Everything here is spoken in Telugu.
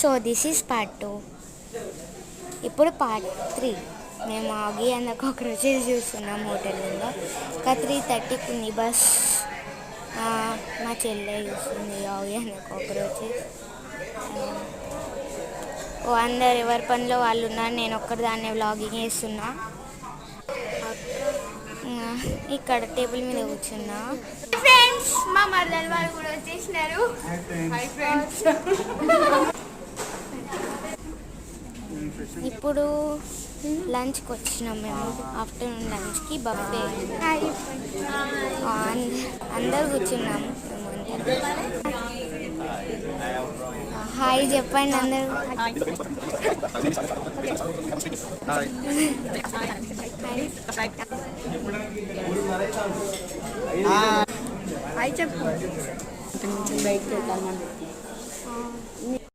So this is part 2. ఇప్పుడు పార్ట్ 3. మేము ఆగి అండ్ కాక్రోచెస్ చూస్తున్నాం హోటల్లో. ఇంకా 3:30కి ఉంది బస్. మా చెల్లె చూస్తుంది ఆగి అండ్ కాక్రోచెస్. అందరు ఎవరి పనిలో వాళ్ళు ఉన్నారు, నేను ఒక్కదాన్నే వ్లాగింగ్ చేస్తున్నా. ఇక్కడ టేబుల్ మీద కూర్చున్నా. ఫ్రెండ్స్, మా మరదలు వాళ్ళు కూడా వచ్చేసినారు. ఇప్పుడు లంచ్కి వచ్చినాం మేము. ఆఫ్టర్నూన్ లంచ్కి బఫే. అందరు కూర్చున్నాము. హాయ్ చెప్పండి అందరు. హాయ్ చెప్పు. బయటకు వెళ్తాను.